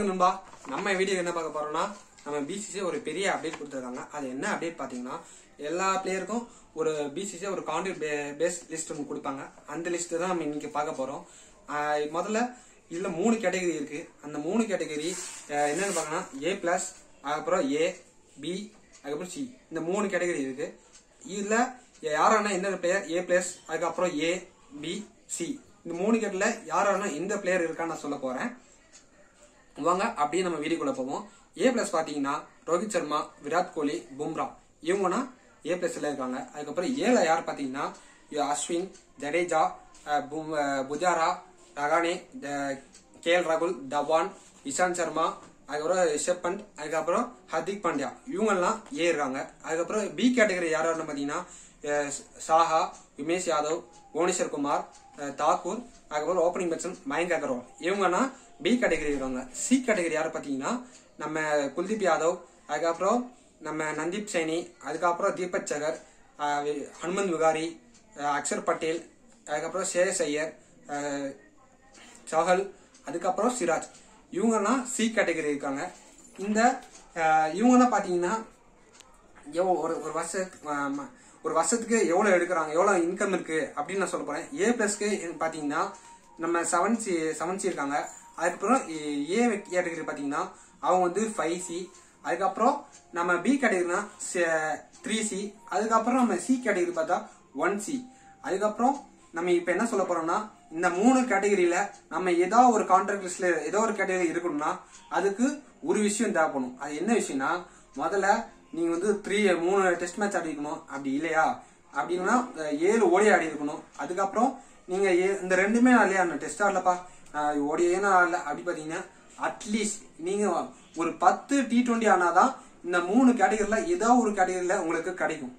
நண்பா, நம்ம வீடியோ என்ன பார்க்க போறோம்னா, நம்ம பிசிசி ஒரு பெரிய அப்டேட் கொடுத்துருக்காங்க. அது என்ன அப்டேட் பாத்தீங்கன்னா, எல்லா பிளேயருக்கும் ஒரு பிசிசி ஒரு கான்ட்ராக்ட் பேஸ் லிஸ்ட் ஒன்று கொடுப்பாங்க. அந்த லிஸ்ட் தான் நம்ம இன்னைக்கு பார்க்க போறோம். முதல்ல இதுல 3 கேட்டகரி இருக்கு. அந்த 3 கேட்டகரி என்னன்னு பாக்கணும், A+, அதுக்கப்புறம் A, B, அதுக்கப்புறம் C. இந்த 3 கேட்டகரி இருக்கு. இதுல யாரானா என்ன பிளேயர் A+, அதுக்கப்புறம் A, B, C. இந்த 3 கேட்டல யாரானா எந்த பிளேயர் இருக்கான்னு நான் சொல்ல போறேன். வாங்க அப்படியே நம்ம வீடியோக்குள்ள போவோம். A+ பாத்தீங்கன்னா ரோஹித் சர்மா, விராட் கோலி, பும்ரா இவங்கன்னா A+ல இருக்காங்க. அதுக்கப்புறம் ஏல யார் பாத்தீங்கன்னா அஸ்வின், ஜடேஜா, புஜாரா, ரகானே, KL ராகுல், தவான், இஷாந்த் சர்மா, அதுக்கப்புறம் ரிஷப் பண்ட், அதுக்கப்புறம் ஹர்திக் பாண்டியா இவங்கெல்லாம் ஏ இருக்காங்க. அதுக்கப்புறம் பி கேட்டகரி யாராருன்னு பாத்தீங்கன்னா சாஹா, உமேஷ் யாதவ், புவனேஸ்வர் குமார், தாக்கூர், அதுக்கப்புறம் ஓப்பனிங் பேட்ஸ்மேன் மயங்க் அகர்வால் இவங்கன்னா பி கேட்டகரி இருக்காங்க. சி கேட்டகரி யாரை பாத்தீங்கன்னா நம்ம குல்தீப் யாதவ், அதுக்கப்புறம் நம்ம நந்தீப் சைனி, அதுக்கப்புறம் தீபக் சகர், ஹனுமந்த் விகாரி, அக்ஷர் பட்டேல், அதுக்கப்புறம் ஷேயஸ் ஐயர், சஹல், அதுக்கப்புறம் சிராஜ் இவங்கெல்லாம் சி கேட்டகரி இருக்காங்க. இந்த இவங்கெல்லாம் பாத்தீங்கன்னா ஒரு வருஷத்துக்கு எவ்வளவு எடுக்கிறாங்க, எவ்வளவு இன்கம் இருக்கு அப்படின்னு நான் சொல்ல போறேன். A+க்கு பாத்தீங்கன்னா நம்ம 7C இருக்காங்க. அதுக்கப்புறம் ஏ கேட்டகரி பாத்தீங்கன்னா அவங்க வந்து 5C, அதுக்கப்புறம் நம்ம பி கேட்டகரினா 3C, அதுக்கப்புறம் நம்ம சி கேட்டகரி பார்த்தா 1C. அதுக்கப்புறம் நம்ம இப்ப என்ன சொல்ல போறோம்னா, இந்த 3 கேட்டகரியில நம்ம ஏதோ ஒரு கான்ட்ராக்ட் லிஸ்ட்ல ஏதோ ஒரு கேட்டகரி இருக்கணும்னா அதுக்கு ஒரு விஷயம் தேவைப்படும். அது என்ன விஷயம்னா, முதல்ல நீங்க வந்து 3 டெஸ்ட் மேட்ச் ஆடி இருக்கணும். அப்படி இல்லையா அப்படின்னா 7 ஓடி ஆடி இருக்கணும். அதுக்கப்புறம் நீங்க இந்த 2மே இல்லையா டெஸ்ட் ஆடலப்பா ஓடினா ஆடல அப்படி பாத்தீங்கன்னா அட்லீஸ்ட் நீங்க ஒரு 10 T20 ஆனாதான் இந்த 3 கேட்டகரியில ஏதோ ஒரு கேட்டகரியில உங்களுக்கு கிடைக்கும்.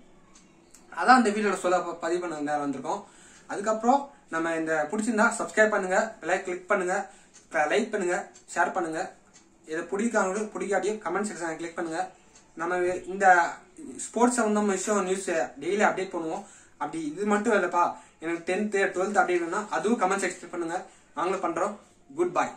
அதான் இந்த வீடியோல சொல்ல பதிவு பண்ண நேரம் வந்திருக்கோம். அதுக்கப்புறம் நம்ம இந்த பிடிச்சிருந்தா சப்ஸ்கிரைப் பண்ணுங்க, கிளிக் பண்ணுங்க, லைக் பண்ணுங்க, ஷேர் பண்ணுங்க. இதை பிடிக்காதவங்களுக்கு பிடிக்காட்டியும் கமெண்ட் செக்ஷன் கிளிக் பண்ணுங்க. நம்ம இந்த ஸ்போர்ட்ஸ் சம்பந்தமான விஷயம் நியூஸ் டெய்லி அப்டேட் பண்ணுவோம். அப்படி இது மட்டும் இல்லப்பா, எனக்கு 10th 12th அப்டேட் வேணும்னா அதுவும் கமெண்ட் செக்ஷன் பண்ணுங்க, நாங்களும் பண்றோம். Good bye.